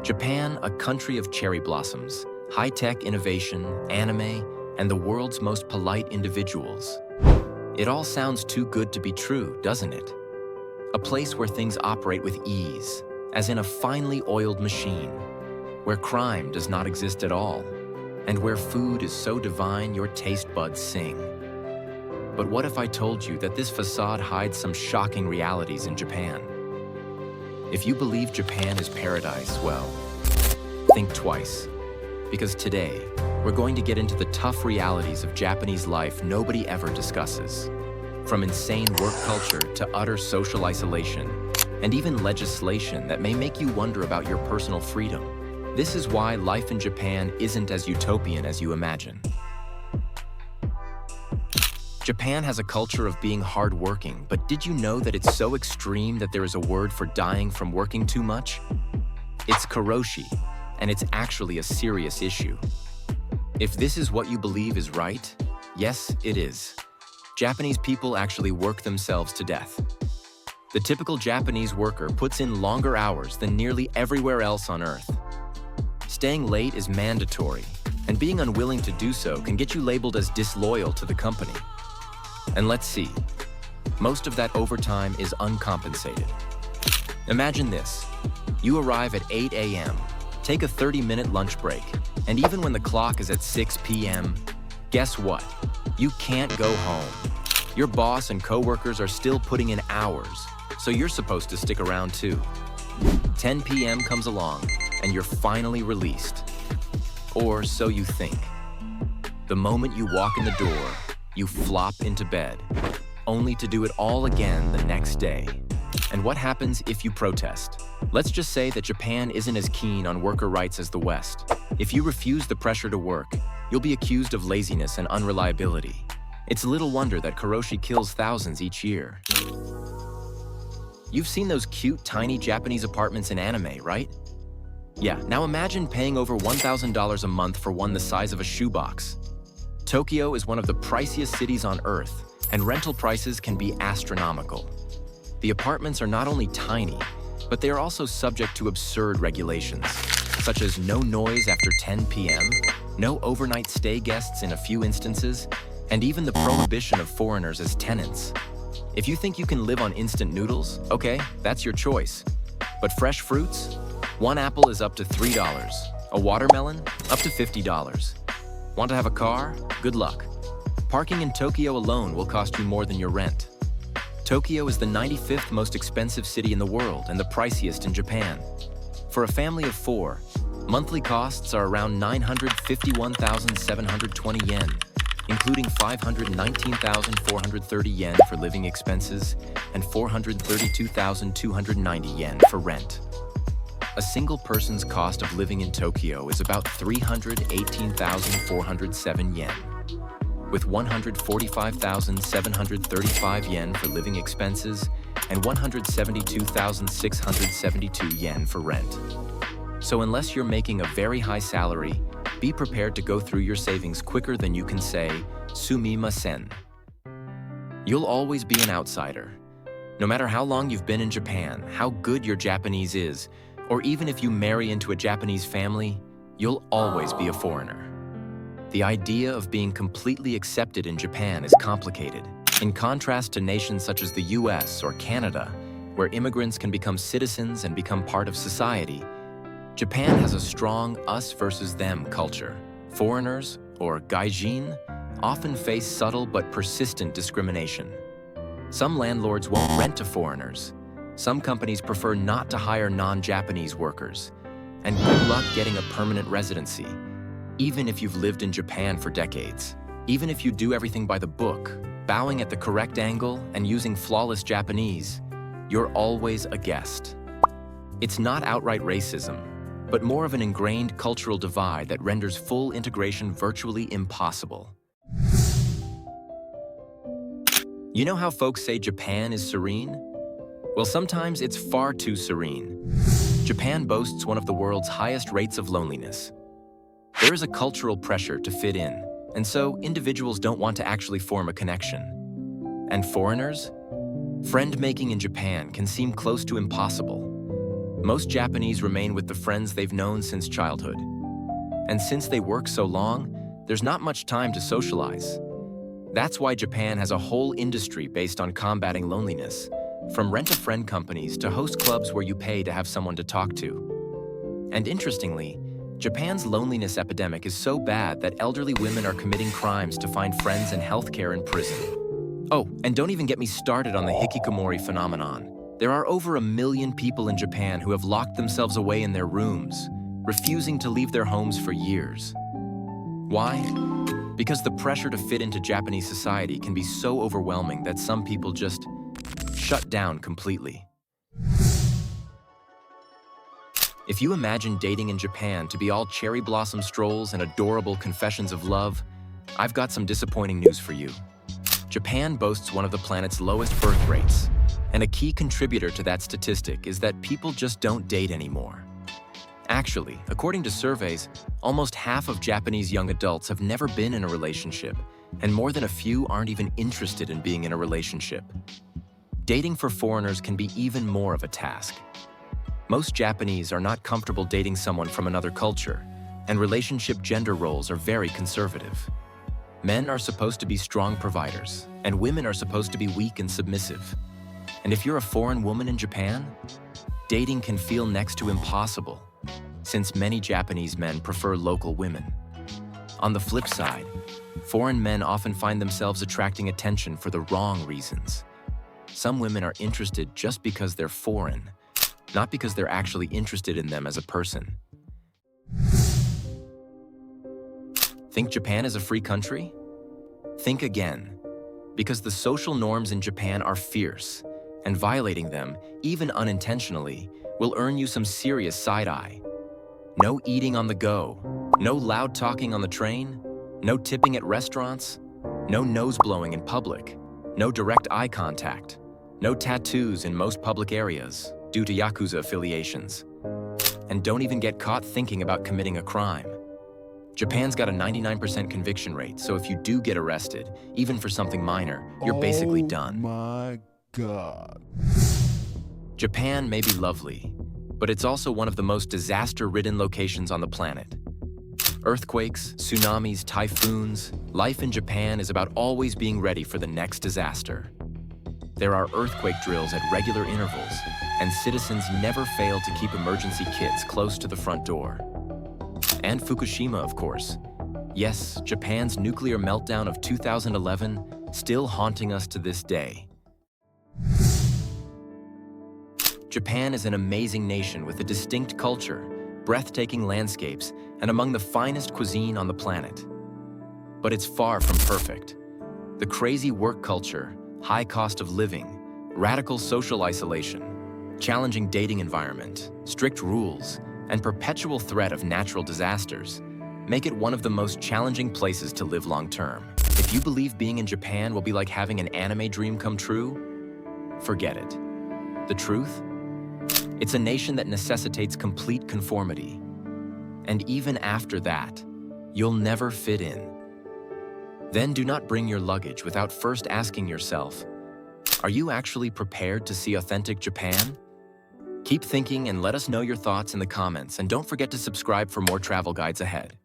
Japan, a country of cherry blossoms, high-tech innovation, anime, and the world's most polite individuals. It all sounds too good to be true, doesn't it? A place where things operate with ease, as in a finely oiled machine, where crime does not exist at all, and where food is so divine your taste buds sing. But what if I told you that this facade hides some shocking realities in Japan? If you believe Japan is paradise, well, think twice. Because today, we're going to get into the tough realities of Japanese life nobody ever discusses. From insane work culture to utter social isolation, and even legislation that may make you wonder about your personal freedom. This is why life in Japan isn't as utopian as you imagine. Japan has a culture of being hardworking, but did you know that it's so extreme that there is a word for dying from working too much? It's karoshi, and it's actually a serious issue. If this is what you believe is right, yes, it is. Japanese people actually work themselves to death. The typical Japanese worker puts in longer hours than nearly everywhere else on Earth. Staying late is mandatory, and being unwilling to do so can get you labeled as disloyal to the company. And let's see, most of that overtime is uncompensated. Imagine this. You arrive at 8 a.m., take a 30-minute lunch break, and even when the clock is at 6 p.m., guess what? You can't go home. Your boss and coworkers are still putting in hours, so you're supposed to stick around too. 10 p.m. comes along, and you're finally released. Or so you think. The moment you walk in the door, you flop into bed, only to do it all again the next day. And what happens if you protest? Let's just say that Japan isn't as keen on worker rights as the West. If you refuse the pressure to work, you'll be accused of laziness and unreliability. It's little wonder that karoshi kills thousands each year. You've seen those cute, tiny Japanese apartments in anime, right? Yeah, now imagine paying over $1,000 a month for one the size of a shoebox. Tokyo is one of the priciest cities on Earth, and rental prices can be astronomical. The apartments are not only tiny, but they are also subject to absurd regulations, such as no noise after 10 p.m., no overnight stay guests in a few instances, and even the prohibition of foreigners as tenants. If you think you can live on instant noodles, okay, that's your choice. But fresh fruits? One apple is up to $3. A watermelon? Up to $50. Want to have a car? Good luck. Parking in Tokyo alone will cost you more than your rent. Tokyo is the 95th most expensive city in the world and the priciest in Japan. For a family of 4, monthly costs are around 951,720 yen, including 519,430 yen for living expenses and 432,290 yen for rent. A single person's cost of living in Tokyo is about 318,407 yen, with 145,735 yen for living expenses and 172,672 yen for rent. So unless you're making a very high salary, be prepared to go through your savings quicker than you can say, sumimasen. You'll always be an outsider. No matter how long you've been in Japan, how good your Japanese is, or even if you marry into a Japanese family, you'll always be a foreigner. The idea of being completely accepted in Japan is complicated. In contrast to nations such as the US or Canada, where immigrants can become citizens and become part of society, Japan has a strong us versus them culture. Foreigners, or gaijin, often face subtle but persistent discrimination. Some landlords won't rent to foreigners. Some companies prefer not to hire non-Japanese workers. And good luck getting a permanent residency, even if you've lived in Japan for decades. Even if you do everything by the book, bowing at the correct angle and using flawless Japanese, you're always a guest. It's not outright racism, but more of an ingrained cultural divide that renders full integration virtually impossible. You know how folks say Japan is serene? Well, sometimes it's far too serene. Japan boasts one of the world's highest rates of loneliness. There is a cultural pressure to fit in, and so individuals don't want to actually form a connection. And foreigners? Friend-making in Japan can seem close to impossible. Most Japanese remain with the friends they've known since childhood. And since they work so long, there's not much time to socialize. That's why Japan has a whole industry based on combating loneliness, from rent-a-friend companies to host clubs where you pay to have someone to talk to. And interestingly, Japan's loneliness epidemic is so bad that elderly women are committing crimes to find friends and healthcare in prison. Oh, and don't even get me started on the hikikomori phenomenon. There are over 1 million people in Japan who have locked themselves away in their rooms, refusing to leave their homes for years. Why? Because the pressure to fit into Japanese society can be so overwhelming that some people just shut down completely. If you imagine dating in Japan to be all cherry blossom strolls and adorable confessions of love, I've got some disappointing news for you. Japan boasts one of the planet's lowest birth rates, and a key contributor to that statistic is that people just don't date anymore. Actually, according to surveys, almost half of Japanese young adults have never been in a relationship, and more than a few aren't even interested in being in a relationship. Dating for foreigners can be even more of a task. Most Japanese are not comfortable dating someone from another culture, and relationship gender roles are very conservative. Men are supposed to be strong providers, and women are supposed to be weak and submissive. And if you're a foreign woman in Japan, dating can feel next to impossible, since many Japanese men prefer local women. On the flip side, foreign men often find themselves attracting attention for the wrong reasons. Some women are interested just because they're foreign, not because they're actually interested in them as a person. Think Japan is a free country? Think again, because the social norms in Japan are fierce, and violating them, even unintentionally, will earn you some serious side-eye. No eating on the go, no loud talking on the train, no tipping at restaurants, no nose blowing in public, no direct eye contact, no tattoos in most public areas due to Yakuza affiliations. And don't even get caught thinking about committing a crime. Japan's got a 99% conviction rate, so if you do get arrested, even for something minor, you're basically done. Oh my God. Japan may be lovely, but it's also one of the most disaster-ridden locations on the planet. Earthquakes, tsunamis, typhoons, life in Japan is about always being ready for the next disaster. There are earthquake drills at regular intervals, and citizens never fail to keep emergency kits close to the front door. And Fukushima, of course. Yes, Japan's nuclear meltdown of 2011, still haunting us to this day. Japan is an amazing nation with a distinct culture, breathtaking landscapes, and among the finest cuisine on the planet. But it's far from perfect. The crazy work culture, high cost of living, radical social isolation, challenging dating environment, strict rules, and perpetual threat of natural disasters make it one of the most challenging places to live long-term. If you believe being in Japan will be like having an anime dream come true, forget it. The truth? It's a nation that necessitates complete conformity. And even after that, you'll never fit in. Then do not bring your luggage without first asking yourself, are you actually prepared to see authentic Japan? Keep thinking and let us know your thoughts in the comments, and don't forget to subscribe for more travel guides ahead.